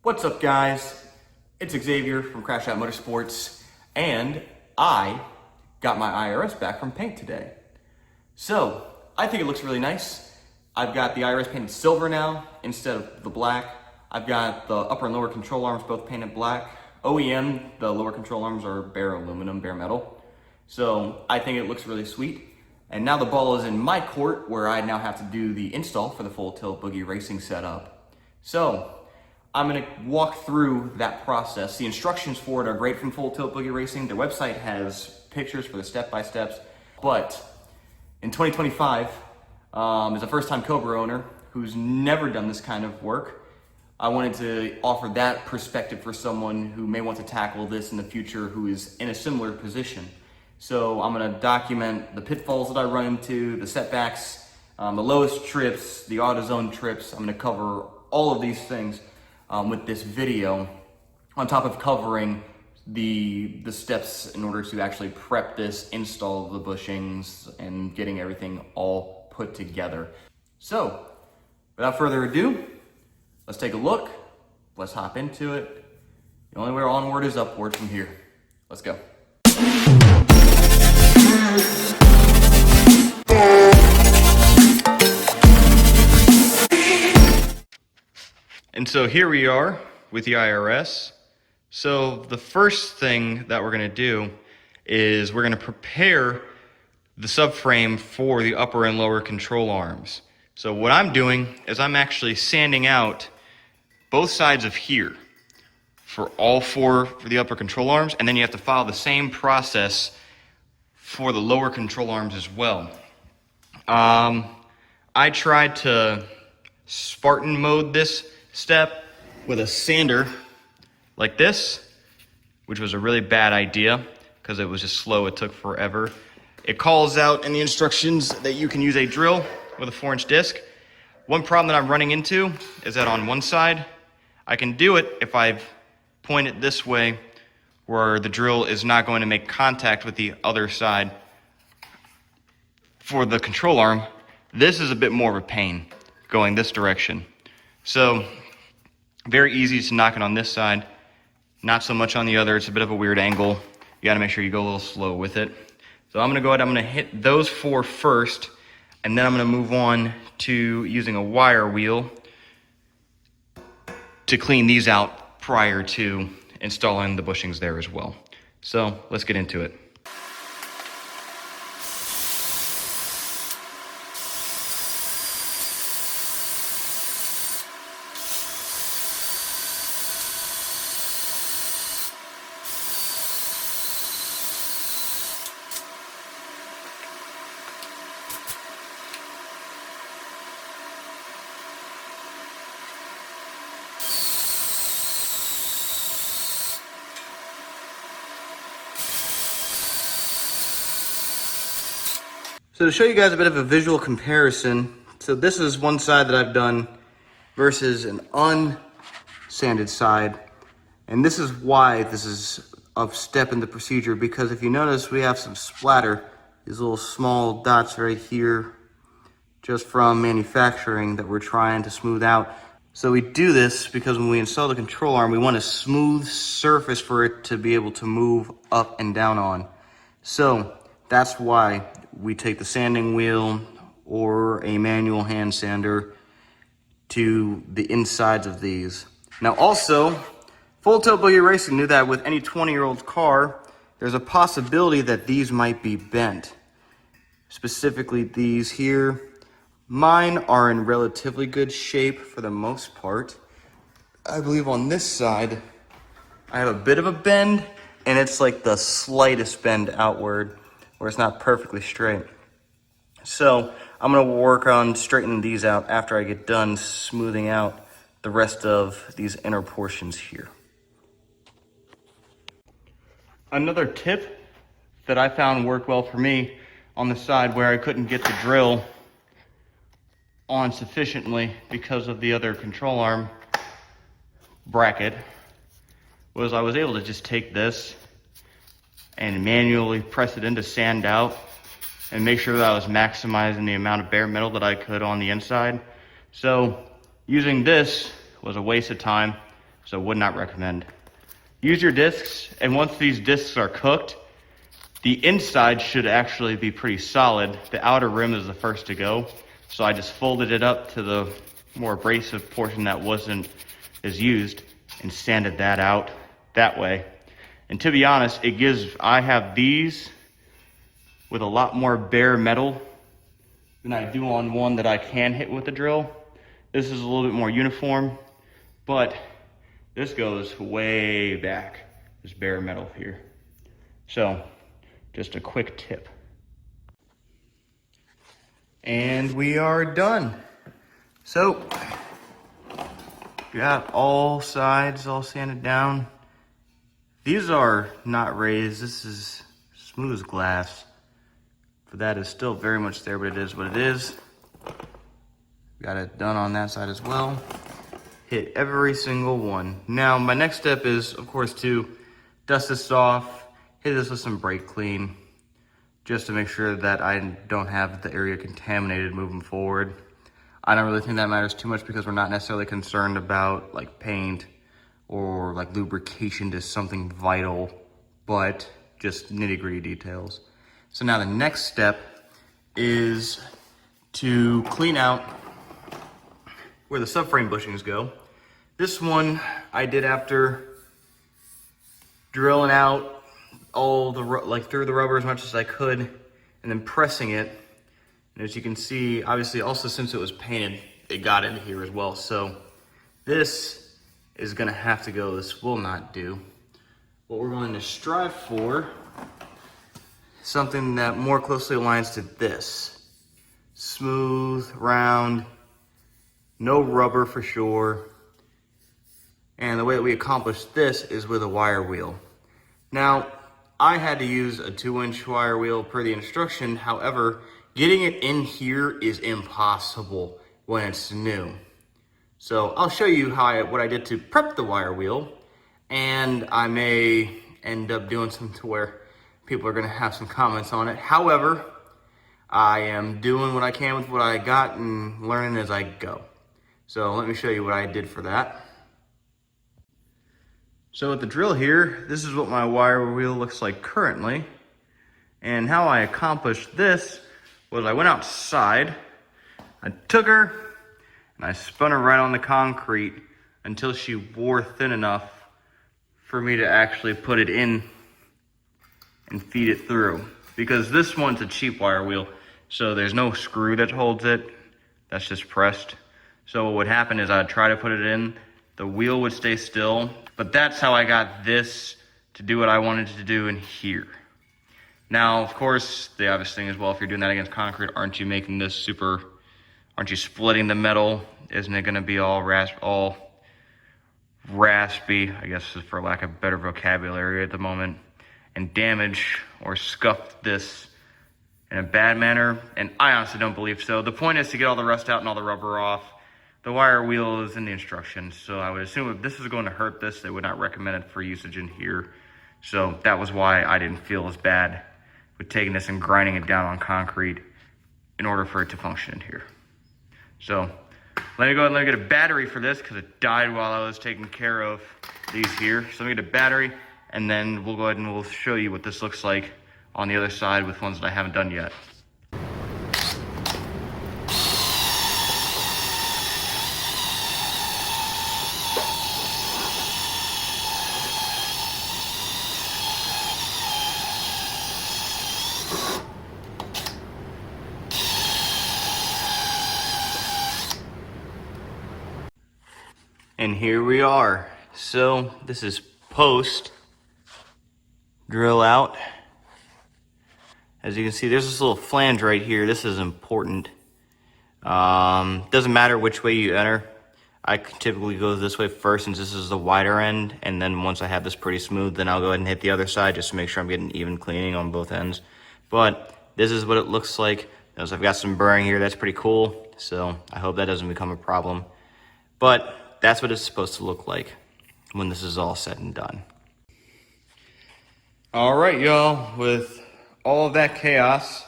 What's up, guys? It's Xavier from Crash Out Motorsports, and I got my IRS back from paint today. So, I think it looks really nice. I've got the IRS painted silver now instead of the black. I've got the upper and lower control arms both painted black. OEM, the lower control arms are bare aluminum, bare metal. So, I think it looks really sweet. And now the ball is in my court where I now have to do the install for the full tilt boogie racing setup. So, I'm gonna walk through that process. The instructions for it are great from Full Tilt Boogie Racing. Their website has pictures for the step-by-steps, but in 2025, as a first-time Cobra owner who's never done this kind of work, I wanted to offer that perspective for someone who may want to tackle this in the future who is in a similar position. So I'm gonna document the pitfalls that I run into, the setbacks, the lowest trips, the AutoZone trips. I'm gonna cover all of these things with this video, on top of covering the steps in order to actually prep this, install the bushings, and getting everything all put together. So, without further ado, let's take a look, let's hop into it. The only way onward is upward from here. Let's go. And so here we are with the IRS. So the first thing that we're gonna do is we're gonna prepare the subframe for the upper and lower control arms. So what I'm doing is I'm actually sanding out both sides of here for all four for the upper control arms, and then you have to follow the same process for the lower control arms as well. I tried to Spartan mode this step with a sander like this, which was a really bad idea because it was just slow. It took forever. It calls out in the instructions that you can use a drill with a 4-inch disc. One problem that I'm running into is that on one side, I can do it if I point it this way where the drill is not going to make contact with the other side for the control arm. This is a bit more of a pain going this direction. So, very easy to knock it on this side, not so much on the other. It's a bit of a weird angle. You gotta make sure you go a little slow with it. So I'm gonna go ahead, I'm gonna hit those four first, and then I'm gonna move on to using a wire wheel to clean these out prior to installing the bushings there as well. So let's get into it. So to show you guys a bit of a visual comparison, so this is one side that I've done versus an unsanded side. And this is why this is a step in the procedure, because if you notice, we have some splatter, these little small dots right here, just from manufacturing that we're trying to smooth out. So we do this because when we install the control arm, we want a smooth surface for it to be able to move up and down on. So that's why we take the sanding wheel or a manual hand sander to the insides of these. Now also, Full Tilt Boogie Racing knew that with any 20-year-old car, there's a possibility that these might be bent. Specifically these here. Mine are in relatively good shape for the most part. I believe on this side, I have a bit of a bend, and it's like the slightest bend outward, where it's not perfectly straight. So I'm gonna work on straightening these out after I get done smoothing out the rest of these inner portions here. Another tip that I found worked well for me on the side where I couldn't get the drill on sufficiently because of the other control arm bracket was I was able to just take this and manually press it in to sand out and make sure that I was maximizing the amount of bare metal that I could on the inside. So using this was a waste of time So would not recommend. Use your discs, and once these discs are cooked, the inside should actually be pretty solid. The outer rim is the first to go. So I just folded it up to the more abrasive portion that wasn't as used and sanded that out that way. And to be honest, I have these with a lot more bare metal than I do on one that I can hit with the drill. This is a little bit more uniform, but this goes way back, this bare metal here. So, just a quick tip. And we are done. So, got all sides all sanded down. These are not raised, this is smooth as glass. But that is still very much there, but it is what it is. Got it done on that side as well. Hit every single one. Now, my next step is, of course, to dust this off, hit this with some brake clean, just to make sure that I don't have the area contaminated moving forward. I don't really think that matters too much because we're not necessarily concerned about like paint or like lubrication to something vital, but just nitty-gritty details. So now the next step is to clean out where the subframe bushings go. This one I did after drilling out all the, through the rubber as much as I could and then pressing it. And as you can see, obviously also since it was painted, it got into here as well. So this is gonna have to go, this will not do. What we're going to strive for, something that more closely aligns to this. Smooth, round, no rubber for sure. And the way that we accomplish this is with a wire wheel. Now, I had to use a 2-inch wire wheel per the instruction. However, getting it in here is impossible when it's new. So I'll show you what I did to prep the wire wheel, and I may end up doing something to where people are gonna have some comments on it. However, I am doing what I can with what I got and learning as I go. So let me show you what I did for that. So with the drill here, this is what my wire wheel looks like currently. And how I accomplished this was I went outside, I took her, and I spun her right on the concrete until she wore thin enough for me to actually put it in and feed it through. Because this one's a cheap wire wheel, so there's no screw that holds it, that's just pressed. So what would happen is I'd try to put it in, the wheel would stay still, but that's how I got this to do what I wanted to do in here. Now, of course, the obvious thing is, well, if you're doing that against concrete, aren't you making this aren't you splitting the metal? Isn't it gonna be all raspy, I guess for lack of better vocabulary at the moment, and damage or scuff this in a bad manner? And I honestly don't believe so. The point is to get all the rust out and all the rubber off. The wire wheel is in the instructions, so I would assume if this is going to hurt this, they would not recommend it for usage in here. So that was why I didn't feel as bad with taking this and grinding it down on concrete in order for it to function in here. So let me go ahead and let me get a battery for this because it died while I was taking care of these here. So let me get a battery, and then we'll go ahead and we'll show you what this looks like on the other side with ones that I haven't done yet. And here we are. So this is post drill out. As you can see, there's this little flange right here. This is important. Doesn't matter which way you enter. I typically go this way first since this is the wider end. And then once I have this pretty smooth, then I'll go ahead and hit the other side just to make sure I'm getting even cleaning on both ends. But this is what it looks like. As I've got some burring here, that's pretty cool. So I hope that doesn't become a problem. But that's what it's supposed to look like when this is all said and done. All right, y'all, with all of that chaos,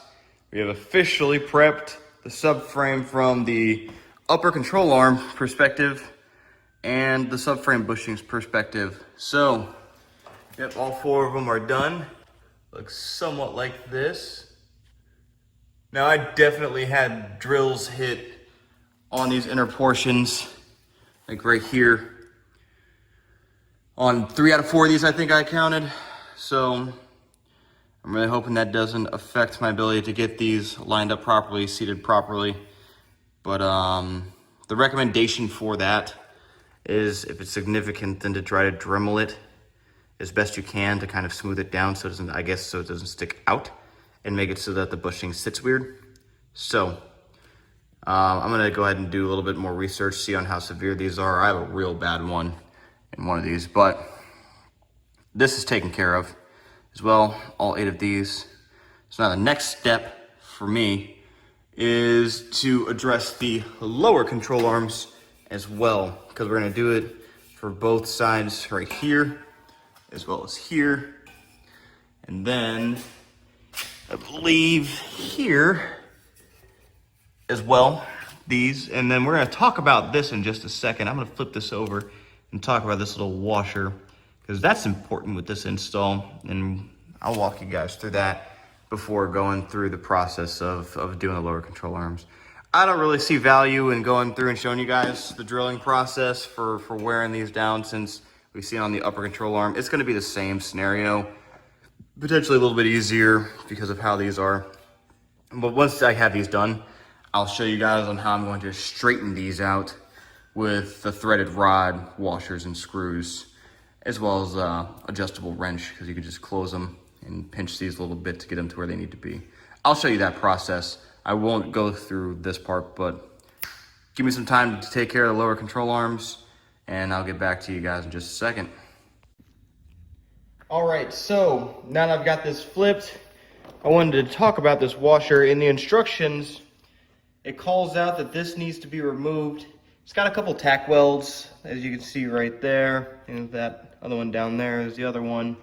we have officially prepped the subframe from the upper control arm perspective and the subframe bushings perspective. So, yep, all 4 of them are done. Looks somewhat like this. Now I definitely had drills hit on these inner portions, like right here. On 3 out of 4 of these, I think I counted. So I'm really hoping that doesn't affect my ability to get these lined up properly, seated properly. But the recommendation for that is, if it's significant, then to try to Dremel it as best you can to kind of smooth it down so it doesn't, I guess, so it doesn't stick out and make it so that the bushing sits weird. So I'm gonna go ahead and do a little bit more research, see on how severe these are. I have a real bad one in one of these, but this is taken care of as well, all 8 of these. So now the next step for me is to address the lower control arms as well, because we're gonna do it for both sides right here, as well as here. And then I believe here as well, these. And then we're gonna talk about this in just a second. I'm gonna flip this over and talk about this little washer, because that's important with this install. And I'll walk you guys through that before going through the process of doing the lower control arms. I don't really see value in going through and showing you guys the drilling process for wearing these down, since we see on the upper control arm, it's gonna be the same scenario, potentially a little bit easier because of how these are. But once I have these done, I'll show you guys on how I'm going to straighten these out with the threaded rod washers and screws, as well as adjustable wrench, because you can just close them and pinch these a little bit to get them to where they need to be. I'll show you that process. I won't go through this part, but give me some time to take care of the lower control arms, and I'll get back to you guys in just a second. All right, so now that I've got this flipped, I wanted to talk about this washer. In the instructions, it calls out that this needs to be removed. It's got a couple tack welds, as you can see right there, and that other one down there is the other one.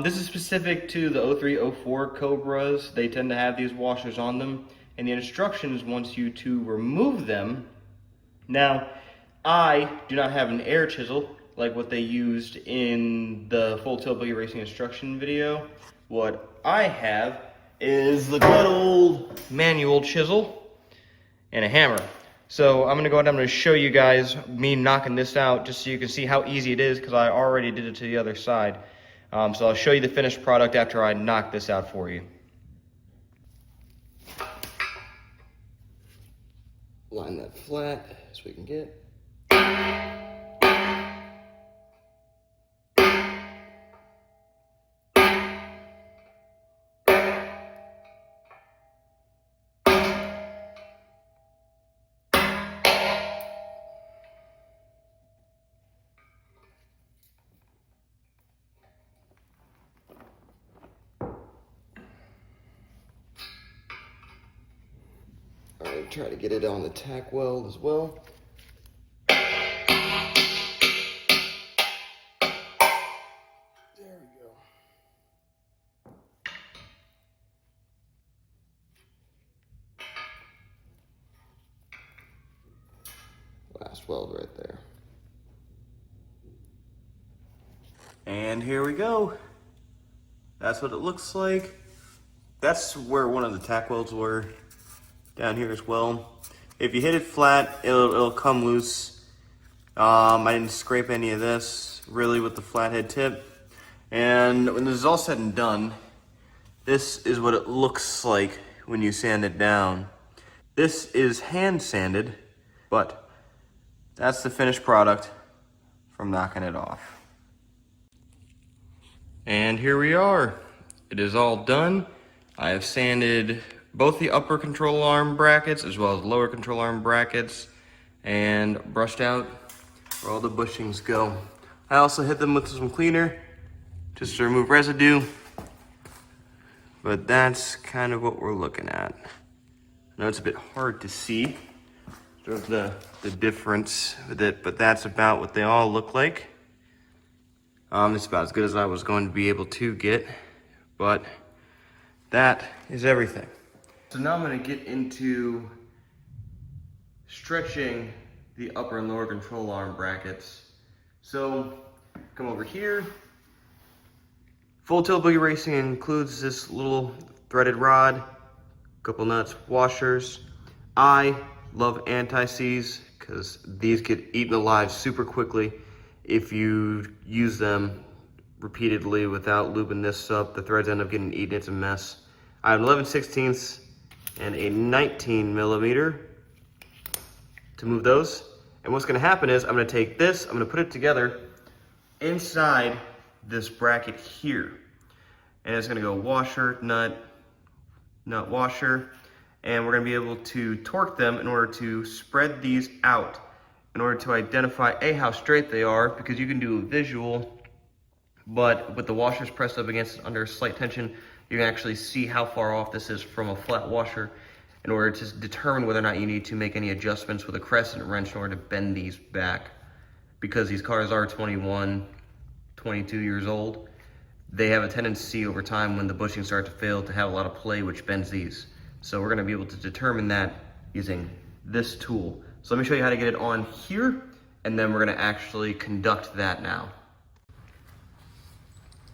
This is specific to the 0304 Cobras. They tend to have these washers on them, and the instructions wants you to remove them. Now, I do not have an air chisel like what they used in the full tilt buggy racing instruction video. What I have is the good old manual chisel and a hammer. So I'm gonna go ahead and I'm gonna show you guys me knocking this out, just so you can see how easy it is, because I already did it to the other side. So I'll show you the finished product after I knock this out for you. Line that flat as we can get. All right, try to get it on the tack weld as well. There we go. Last weld right there. And here we go. That's what it looks like. That's where one of the tack welds were. Down here as well. If you hit it flat, it'll come loose. I didn't scrape any of this really with the flathead tip. And when this is all said and done, this is what it looks like when you sand it down. This is hand sanded, but that's the finished product from knocking it off. And here we are. It is all done. I have sanded both the upper control arm brackets as well as lower control arm brackets, and brushed out where all the bushings go. I also hit them with some cleaner just to remove residue, but that's kind of what we're looking at. I know it's a bit hard to see the difference with it, but that's about what they all look like. It's about as good as I was going to be able to get, but that is everything. So now I'm going to get into stretching the upper and lower control arm brackets. So come over here. Full tilt boogie racing includes this little threaded rod, couple nuts, washers. I love anti-seize because these get eaten alive super quickly if you use them repeatedly without lubing this up. The threads end up getting eaten, it's a mess. I have 11/16 and a 19 millimeter to move those. And what's gonna happen is I'm gonna take this, I'm gonna put it together inside this bracket here. And it's gonna go washer, nut, nut, washer. And we're gonna be able to torque them in order to spread these out in order to identify how straight they are, because you can do a visual, but with the washers pressed up against it under slight tension, you can actually see how far off this is from a flat washer in order to determine whether or not you need to make any adjustments with a crescent wrench in order to bend these back. Because these cars are 21, 22 years old, they have a tendency over time when the bushings start to fail to have a lot of play, which bends these. So we're gonna be able to determine that using this tool. So let me show you how to get it on here, and then we're gonna actually conduct that now.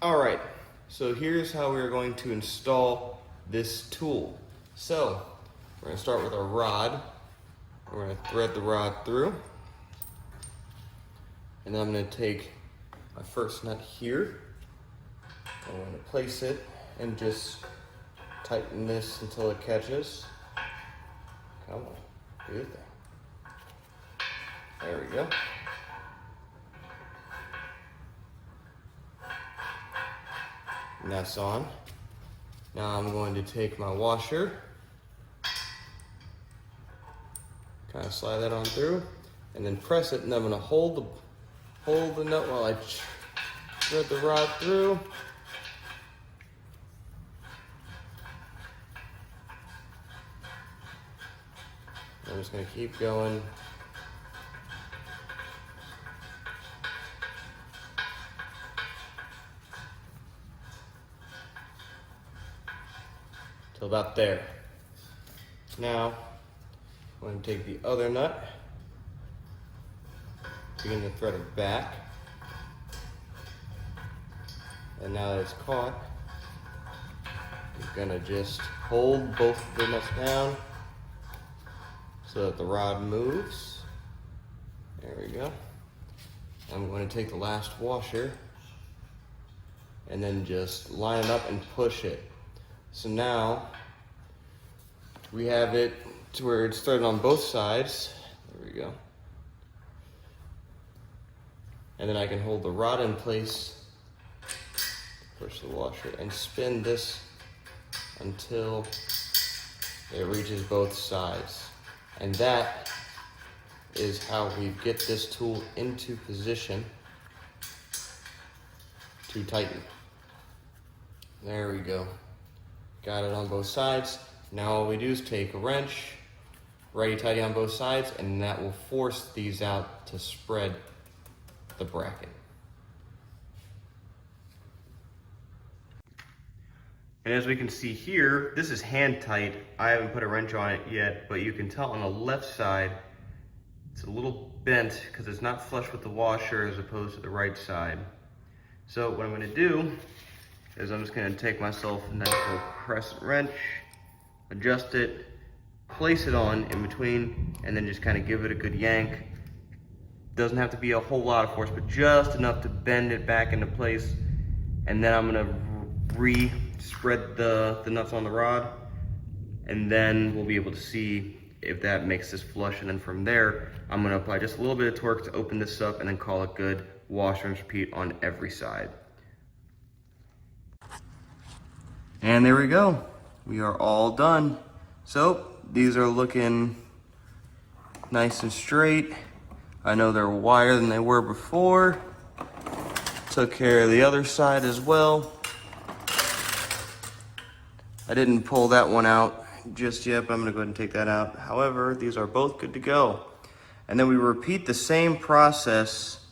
All right, so here's how we're going to install this tool. So we're gonna start with our rod. We're gonna thread the rod through. And then I'm gonna take my first nut here. I'm gonna place it and just tighten this until it catches. Come on, do it there. There we go. And that's on. Now I'm going to take my washer, kind of slide that on through, and then press it, and I'm gonna hold the nut while I thread the rod through. I'm just gonna keep going. Till about there. Now, I'm going to take the other nut, begin to thread it back. And now that it's caught, you're gonna just hold both of the nuts down so that the rod moves. There we go. I'm going to take the last washer and then just line it up and push it. So now we have it to where it's threaded on both sides. There we go. And then I can hold the rod in place, push the washer, and spin this until it reaches both sides. And that is how we get this tool into position to tighten. There we go. Got it on both sides. Now all we do is take a wrench, righty-tighty on both sides, and that will force these out to spread the bracket. And as we can see here, this is hand tight. I haven't put a wrench on it yet, but you can tell on the left side, it's a little bent because it's not flush with the washer as opposed to the right side. So what I'm gonna do is I'm just gonna take myself a nice little crescent wrench, adjust it, place it on in between, and then just kind of give it a good yank. Doesn't have to be a whole lot of force, but just enough to bend it back into place. And then I'm gonna re-spread the nuts on the rod, and then we'll be able to see if that makes this flush. And then from there, I'm gonna apply just a little bit of torque to open this up and then call it good. Wash and repeat on every side. And there we go. We are all done. So these are looking nice and straight. I know they're wider than they were before. Took care of the other side as well. I didn't pull that one out just yet, but I'm gonna go ahead and take that out. However, these are both good to go. And then we repeat the same process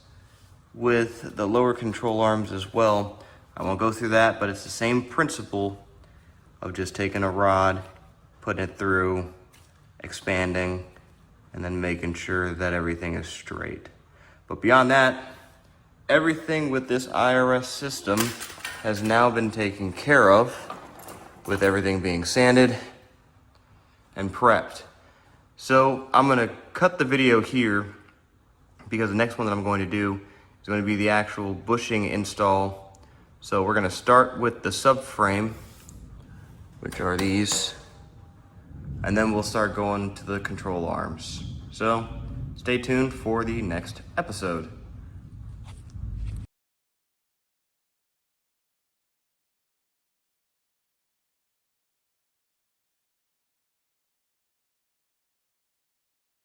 with the lower control arms as well. I won't go through that, but it's the same principle of just taking a rod, putting it through, expanding, and then making sure that everything is straight. But beyond that, everything with this IRS system has now been taken care of, with everything being sanded and prepped. So I'm gonna cut the video here because the next one that I'm going to do is going to be the actual bushing install. So we're gonna start with the subframe, which are these, and then we'll start going to the control arms. So stay tuned for the next episode.